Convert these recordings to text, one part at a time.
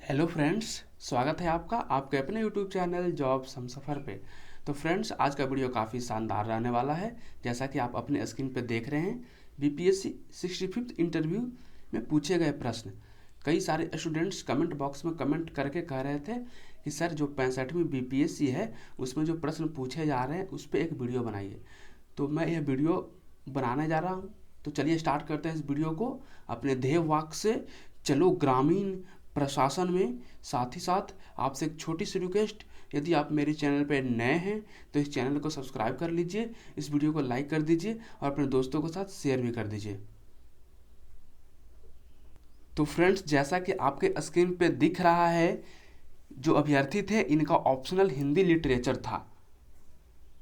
Hello friends, स्वागत है आपका आपके अपने यूट्यूब चैनल जॉब्स हम सफ़र पे। तो फ्रेंड्स, आज का वीडियो काफ़ी शानदार रहने वाला है। जैसा कि आप अपने स्क्रीन पे देख रहे हैं, बीपीएससी 65th इंटरव्यू में पूछे गए प्रश्न। कई सारे स्टूडेंट्स कमेंट बॉक्स में कमेंट करके कह रहे थे कि सर, जो 65वीं बीपीएससी है उसमें जो प्रश्न पूछे जा रहे हैं उस पर एक वीडियो बनाइए। तो मैं यह वीडियो बनाने जा रहा हूँ। तो चलिए स्टार्ट करते हैं इस वीडियो को अपने ध्येय वाक्य से, चलो ग्रामीण प्रशासन में। साथ ही साथ आपसे एक छोटी सी रिक्वेस्ट, यदि आप मेरे चैनल पर नए हैं तो इस चैनल को सब्सक्राइब कर लीजिए, इस वीडियो को लाइक कर दीजिए और अपने दोस्तों के साथ शेयर भी कर दीजिए। तो फ्रेंड्स, जैसा कि आपके स्क्रीन पे दिख रहा है, जो अभ्यर्थी थे इनका ऑप्शनल हिंदी लिटरेचर था।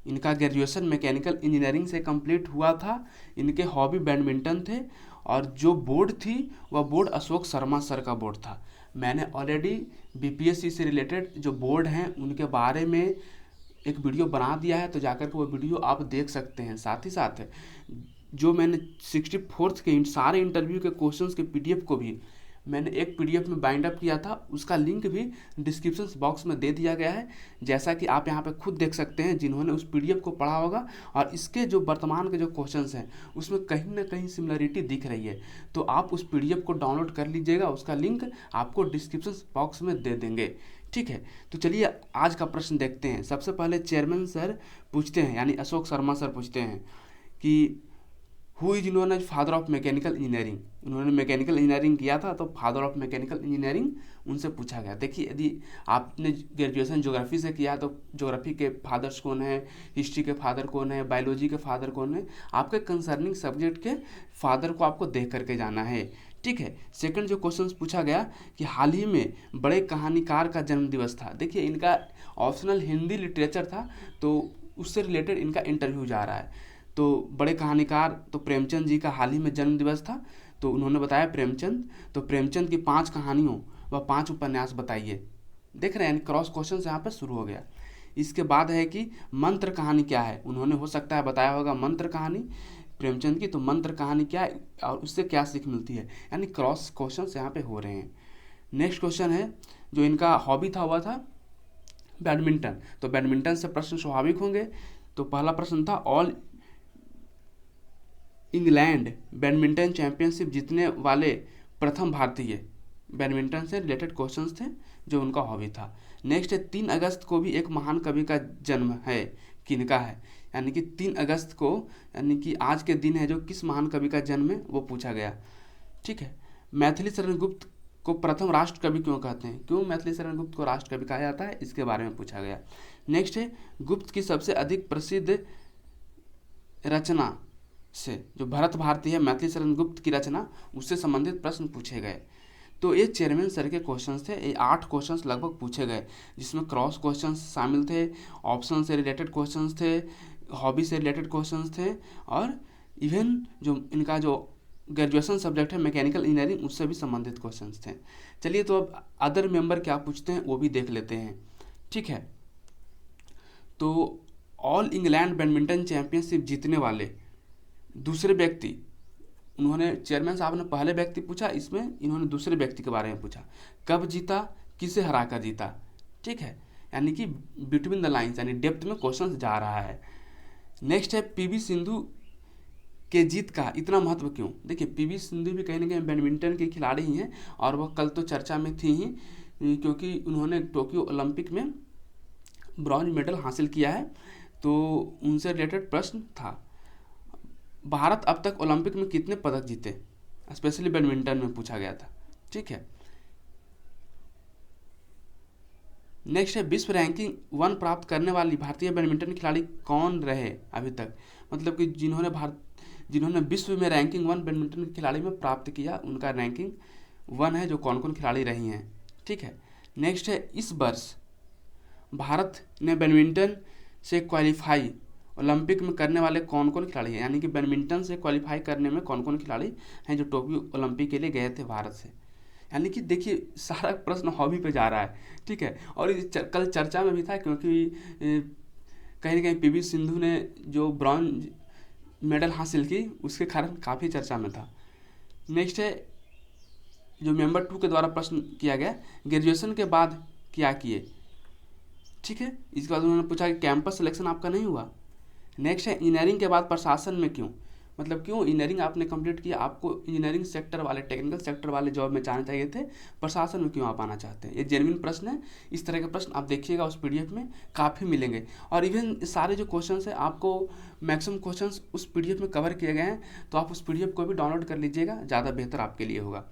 इनका ग्रेजुएशन मैकेनिकल इंजीनियरिंग से कंप्लीट हुआ था। इनके हॉबी बैडमिंटन थे और जो बोर्ड थी वह बोर्ड अशोक शर्मा सर का बोर्ड था। मैंने ऑलरेडी बीपीएससी से रिलेटेड जो बोर्ड हैं उनके बारे में एक वीडियो बना दिया है, तो जाकर के वो वीडियो आप देख सकते हैं। साथ ही साथ जो मैंने 64th के सारे इंटरव्यू के क्वेश्चंस के पीडीएफ को भी मैंने एक पीडीएफ में बाइंड अप किया था, उसका लिंक भी डिस्क्रिप्शन बॉक्स में दे दिया गया है। जैसा कि आप यहाँ पे खुद देख सकते हैं जिन्होंने उस पीडीएफ को पढ़ा होगा, और इसके जो वर्तमान के जो क्वेश्चंस हैं उसमें कहीं ना कहीं सिमिलरिटी दिख रही है। तो आप उस पीडीएफ को डाउनलोड कर लीजिएगा, उसका लिंक आपको डिस्क्रिप्शन बॉक्स में दे देंगे। ठीक है, तो चलिए आज का प्रश्न देखते हैं। सबसे पहले चेयरमैन सर पूछते हैं, यानी अशोक शर्मा सर पूछते हैं कि who is known as father of mechanical engineering. उन्होंने मैकेनिकल इंजीनियरिंग किया था, तो फादर ऑफ मैकेनिकल इंजीनियरिंग उनसे पूछा गया। देखिए, यदि आपने ग्रेजुएशन ज्योग्राफी से किया तो ज्योग्राफी के फादर्स कौन है, हिस्ट्री के फादर कौन है, बायोलॉजी के फादर कौन है, आपके कंसर्निंग सब्जेक्ट के फादर को आपको देख करके जाना है। ठीक है। सेकंड जो क्वेश्चन पूछा गया कि हाल ही में बड़े कहानीकार का जन्म दिवस था। देखिए, इनका ऑप्शनल हिंदी लिटरेचर था, तो उससे रिलेटेड इनका इंटरव्यू जा रहा है। तो बड़े कहानीकार तो प्रेमचंद जी का हाल ही में जन्म दिवस था, तो उन्होंने बताया प्रेमचंद। तो प्रेमचंद की 5 कहानियों व 5 उपन्यास बताइए। देख रहे हैं, क्रॉस क्वेश्चन यहाँ पे शुरू हो गया। इसके बाद है कि मंत्र कहानी क्या है। उन्होंने हो सकता है बताया होगा मंत्र कहानी प्रेमचंद की, तो मंत्र कहानी क्या है और उससे क्या सीख मिलती है, यानी क्रॉस क्वेश्चन यहाँ पे हो रहे हैं। नेक्स्ट क्वेश्चन है, जो इनका हॉबी था वह था बैडमिंटन। तो बैडमिंटन से प्रश्न स्वाभाविक होंगे। तो पहला प्रश्न था, ऑल इंग्लैंड बैडमिंटन चैंपियनशिप जीतने वाले प्रथम भारतीय। बैडमिंटन से रिलेटेड क्वेश्चंस थे जो उनका हॉबी था। नेक्स्ट है, 3 अगस्त को भी एक महान कवि का जन्म है, किनका है, यानी कि 3 अगस्त को, यानी कि आज के दिन है, जो किस महान कवि का जन्म है वो पूछा गया। ठीक है। मैथिली शरण गुप्त को प्रथम राष्ट्र कवि क्यों कहते हैं, क्यों मैथिली शरण गुप्त को राष्ट्र कवि कहा जाता है, इसके बारे में पूछा गया। नेक्स्ट है, गुप्त की सबसे अधिक प्रसिद्ध रचना से, जो भरत भारती है मैथिली शरण गुप्त की रचना, उससे संबंधित प्रश्न पूछे गए। तो ये चेयरमैन सर के क्वेश्चंस थे। ये 8 क्वेश्चंस लगभग पूछे गए, जिसमें क्रॉस क्वेश्चंस शामिल थे, ऑप्शन से रिलेटेड क्वेश्चंस थे, हॉबी से रिलेटेड क्वेश्चंस थे, और इवन जो इनका जो ग्रेजुएशन सब्जेक्ट है मैकेनिकल इंजीनियरिंग, उससे भी संबंधित क्वेश्चंस थे। चलिए, तो अब अदर मेंबर क्या पूछते हैं वो भी देख लेते हैं। ठीक है। तो ऑल इंग्लैंड बैडमिंटन चैंपियनशिप जीतने वाले दूसरे व्यक्ति, उन्होंने चेयरमैन साहब ने पहले व्यक्ति पूछा, इसमें इन्होंने दूसरे व्यक्ति के बारे में पूछा। कब जीता, किसे हराकर जीता। ठीक है, यानी कि बिटवीन द लाइंस, यानी डेप्थ में क्वेश्चन जा रहा है। नेक्स्ट है, पीवी सिंधु के जीत का इतना महत्व क्यों। देखिए, पीवी सिंधु भी कहीं ना कहीं बैडमिंटन के खिलाड़ी ही हैं, और वह कल तो चर्चा में थी ही, क्योंकि उन्होंने टोक्यो ओलंपिक में ब्रॉन्ज मेडल हासिल किया है, तो उनसे रिलेटेड प्रश्न था। भारत अब तक ओलंपिक में कितने पदक जीते, स्पेशली बैडमिंटन में पूछा गया था। ठीक है। नेक्स्ट है, विश्व रैंकिंग 1 प्राप्त करने वाली भारतीय बैडमिंटन खिलाड़ी कौन रहे अभी तक, मतलब कि जिन्होंने विश्व में रैंकिंग 1 बैडमिंटन खिलाड़ी में प्राप्त किया, उनका रैंकिंग 1 है, जो कौन कौन खिलाड़ी रही हैं। ठीक है। नेक्स्ट है, इस वर्ष भारत ने बैडमिंटन से क्वालिफाई ओलंपिक में करने वाले कौन कौन खिलाड़ी हैं, यानी कि बैडमिंटन से क्वालिफाई करने में कौन कौन खिलाड़ी हैं जो टोक्यो ओलंपिक के लिए गए थे भारत से। यानी कि देखिए, सारा प्रश्न हॉबी पे जा रहा है। ठीक है। और कल चर्चा में भी था, क्योंकि कहीं ना कहीं पीवी सिंधु ने जो ब्रॉन्ज मेडल हासिल की, उसके कारण काफ़ी चर्चा में था। नेक्स्ट है, जो मेंबर 2 के द्वारा प्रश्न किया गया, ग्रेजुएशन के बाद क्या किए। ठीक है, इसके बाद उन्होंने पूछा कि कैंपस सिलेक्शन आपका नहीं हुआ। नेक्स्ट है इंजीनियरिंग के बाद प्रशासन में क्यों, मतलब क्यों इंजीनियरिंग आपने कंप्लीट किया, आपको इंजीनियरिंग सेक्टर वाले, टेक्निकल सेक्टर वाले जॉब में जाना चाहिए थे, प्रशासन में क्यों आप आना चाहते हैं। ये जेन्युइन प्रश्न है। इस तरह के प्रश्न आप देखिएगा उस पीडीएफ में काफ़ी मिलेंगे, और इवन सारे जो क्वेश्चन है आपको मैक्सिमम क्वेश्चन उस पीडीएफ में कवर किए गए हैं, तो आप उस पीडीएफ को भी डाउनलोड कर लीजिएगा, ज़्यादा बेहतर आपके लिए होगा।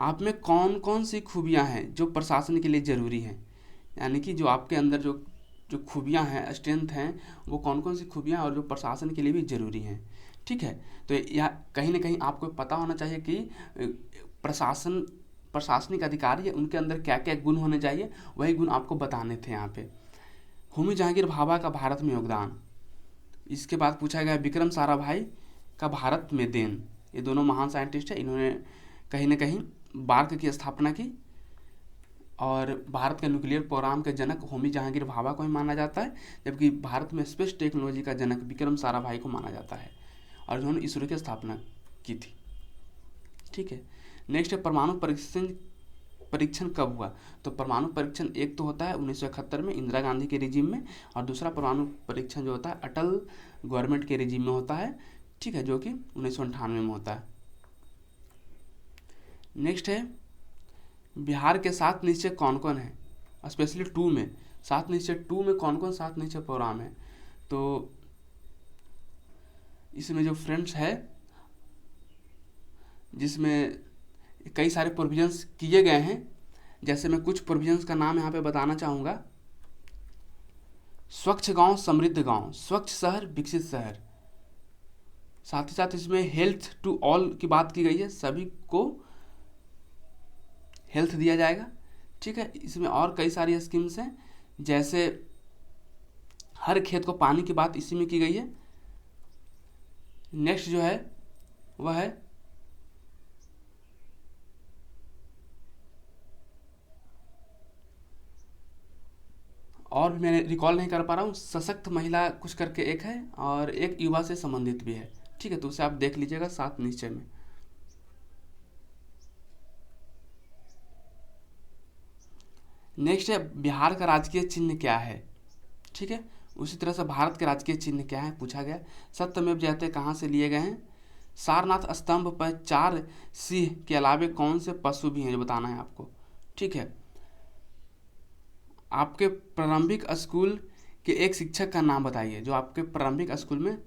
आप में कौन कौन सी खूबियाँ हैं जो प्रशासन के लिए ज़रूरी हैं, यानी कि जो आपके अंदर जो जो खूबियाँ हैं, स्ट्रेंथ हैं, वो कौन कौन सी खूबियाँ और जो प्रशासन के लिए भी ज़रूरी हैं। ठीक है, तो यह कहीं ना कहीं आपको पता होना चाहिए कि प्रशासनिक अधिकारी है, उनके अंदर क्या क्या गुण होने चाहिए, वही गुण आपको बताने थे यहाँ पे। होमी जहांगीर भाभा का भारत में योगदान। इसके बाद पूछा गया विक्रम साराभाई का भारत में देन। ये दोनों महान साइंटिस्ट हैं, इन्होंने कहीं ना कहीं बार्क की स्थापना की, और भारत के न्यूक्लियर प्रोग्राम के जनक होमी जहांगीर भाभा को ही माना जाता है, जबकि भारत में स्पेस टेक्नोलॉजी का जनक विक्रम साराभाई को माना जाता है, और उन्होंने इसरो की स्थापना की थी। ठीक है, नेक्स्ट है परमाणु परीक्षण कब हुआ। तो परमाणु परीक्षण एक तो होता है 1971 में इंदिरा गांधी के रिजीम में, और दूसरा परमाणु परीक्षण जो होता है अटल गवर्नमेंट के रिजीम में होता है। ठीक है, जो कि 1998 में होता है। नेक्स्ट है बिहार के 7 निश्चय कौन कौन है, स्पेशली 2 में 7 निश्चय 2 में कौन कौन 7 निश्चय प्रोग्राम है। तो इसमें जो फ्रेंड्स है, जिसमें कई सारे प्रोविजंस किए गए हैं, जैसे मैं कुछ प्रोविजंस का नाम यहाँ पे बताना चाहूँगा। स्वच्छ गांव समृद्ध गांव, स्वच्छ शहर विकसित शहर। साथ ही साथ इसमें हेल्थ टू ऑल की बात की गई है, सभी को हेल्थ दिया जाएगा। ठीक है, इसमें और कई सारी स्कीम्स हैं, जैसे हर खेत को पानी की बात इसी में की गई है। नेक्स्ट जो है वह है और भी मैंने रिकॉल नहीं कर पा रहा हूँ, सशक्त महिला कुछ करके एक है, और एक युवा से संबंधित भी है। ठीक है, तो उसे आप देख लीजिएगा 7 निश्चय में। नेक्स्ट है बिहार का राजकीय चिन्ह क्या है। ठीक है, उसी तरह से भारत के राजकीय चिन्ह क्या है पूछा गया। सत्यमेव जयते कहाँ से लिए गए हैं। सारनाथ स्तंभ पर 4 सिंह के अलावे कौन से पशु भी हैं, जो बताना है आपको। ठीक है, आपके प्रारंभिक स्कूल के एक शिक्षक का नाम बताइए, जो आपके प्रारंभिक स्कूल में,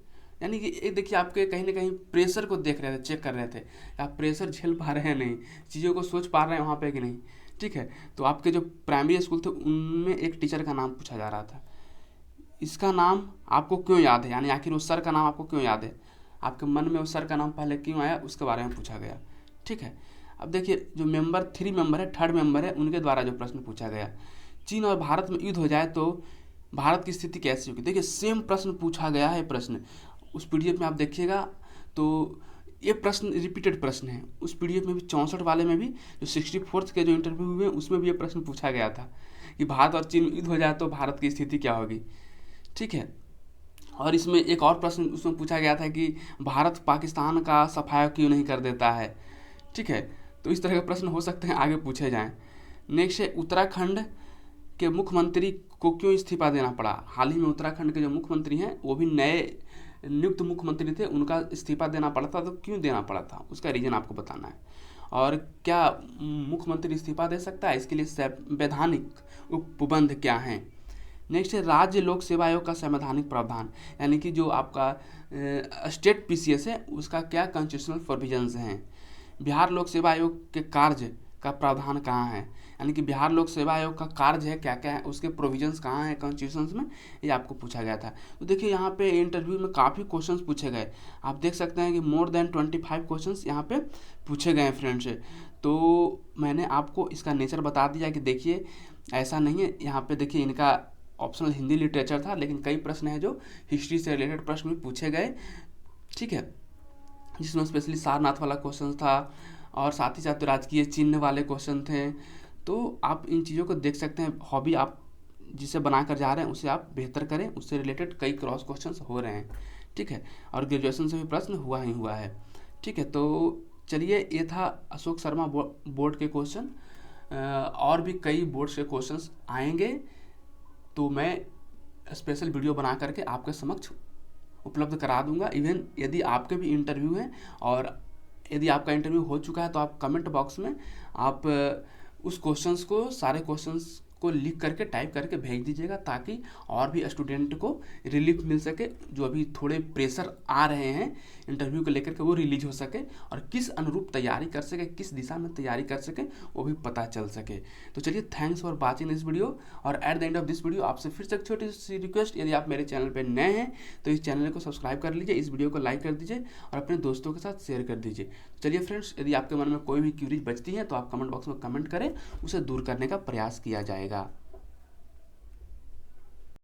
यानी कि एक देखिए आपके कहीं ना कहीं प्रेशर को देख रहे थे, चेक कर रहे थे आप प्रेशर झेल पा रहे हैं नहीं, चीज़ों को सोच पा रहे हैं वहाँ पे कि नहीं। ठीक है, तो आपके जो प्राइमरी स्कूल थे उनमें एक टीचर का नाम पूछा जा रहा था। इसका नाम आपको क्यों याद है, यानी आखिर उस सर का नाम आपको क्यों याद है, आपके मन में उस सर का नाम पहले क्यों आया, उसके बारे में पूछा गया। ठीक है, अब देखिए जो मेंबर 3 मेंबर है, 3rd मेंबर है, उनके द्वारा जो प्रश्न पूछा गया, चीन और भारत में युद्ध हो जाए तो भारत की स्थिति कैसी होगी। देखिए सेम प्रश्न पूछा गया है, प्रश्न उस पीडीएफ में आप देखिएगा तो ये प्रश्न रिपीटेड प्रश्न है। उस पीडीएफ में भी 64 वाले में भी, जो 64th के जो इंटरव्यू हुए उसमें भी ये प्रश्न पूछा गया था कि भारत और चीन में युद्ध हो जाए तो भारत की स्थिति क्या होगी। ठीक है, और इसमें एक और प्रश्न उसमें पूछा गया था कि भारत पाकिस्तान का सफाया क्यों नहीं कर देता है। ठीक है, तो इस तरह के प्रश्न हो सकते हैं आगे पूछे जाएं। नेक्स्ट है उत्तराखंड के मुख्यमंत्री को क्यों इस्तीफा देना पड़ा। हाल ही में उत्तराखंड के जो मुख्यमंत्री हैं वो भी नए नियुक्त मुख्यमंत्री थे, उनका इस्तीफा देना पड़ा था, तो क्यों देना पड़ा था उसका रीजन आपको बताना है। और क्या मुख्यमंत्री इस्तीफा दे सकता है, इसके लिए संवैधानिक उपबंध क्या हैं। नेक्स्ट है राज्य लोक सेवा आयोग का संवैधानिक प्रावधान, यानी कि जो आपका स्टेट पीसीएस है उसका क्या कॉन्स्टिट्यूशनल प्रोविजंस हैं। बिहार लोक सेवा आयोग के कार्य का प्रावधान कहाँ है, यानी कि बिहार लोक सेवा आयोग का कार्य है क्या क्या है, उसके प्रोविजंस कहाँ हैं कॉन्स्टिट्यूशन में, ये आपको पूछा गया था। तो देखिए यहाँ पे इंटरव्यू में काफ़ी क्वेश्चंस पूछे गए, आप देख सकते हैं कि मोर देन 25 क्वेश्चंस यहाँ पे पूछे गए हैं फ्रेंड्स। तो मैंने आपको इसका नेचर बता दिया कि देखिए ऐसा नहीं है, यहाँ पे देखिए इनका ऑप्शनल हिंदी लिटरेचर था, लेकिन कई प्रश्न हैं जो हिस्ट्री से रिलेटेड प्रश्न भी पूछे गए। ठीक है, जिसमें स्पेशली सारनाथ वाला क्वेश्चन था, और साथ ही साथ राजकीय चिन्ह वाले क्वेश्चन थे। तो आप इन चीज़ों को देख सकते हैं, हॉबी आप जिसे बना कर जा रहे हैं उसे आप बेहतर करें, उससे रिलेटेड कई क्रॉस क्वेश्चंस हो रहे हैं। ठीक है, और ग्रेजुएशन से भी प्रश्न हुआ ही हुआ है। ठीक है, तो चलिए, ये था अशोक शर्मा बोर्ड के क्वेश्चन। और भी कई बोर्ड से क्वेश्चंस आएंगे तो मैं स्पेशल वीडियो बना करके आपके समक्ष उपलब्ध करा दूंगा। इवन यदि आपके भी इंटरव्यू हैं और यदि आपका इंटरव्यू हो चुका है तो आप कमेंट बॉक्स में आप उस क्वेश्चंस को, सारे क्वेश्चंस को लिख करके, टाइप करके भेज दीजिएगा, ताकि और भी स्टूडेंट को रिलीफ मिल सके। जो अभी थोड़े प्रेशर आ रहे हैं इंटरव्यू को लेकर के, वो रिलीज हो सके और किस अनुरूप तैयारी कर सके, किस दिशा में तैयारी कर सके, वो भी पता चल सके। तो चलिए, thanks for watching this video. और at the end of this video आपसे फिर से एक छोटी सी रिक्वेस्ट, यदि आप मेरे चैनल पर नए हैं तो इस चैनल को सब्सक्राइब कर लीजिए, इस वीडियो को लाइक कर दीजिए और अपने दोस्तों के साथ शेयर कर दीजिए। चलिए फ्रेंड्स, यदि आपके मन में कोई भी क्यूरीज बचती है तो आप कमेंट बॉक्स में कमेंट करें, उसे दूर करने का प्रयास किया जाएगा।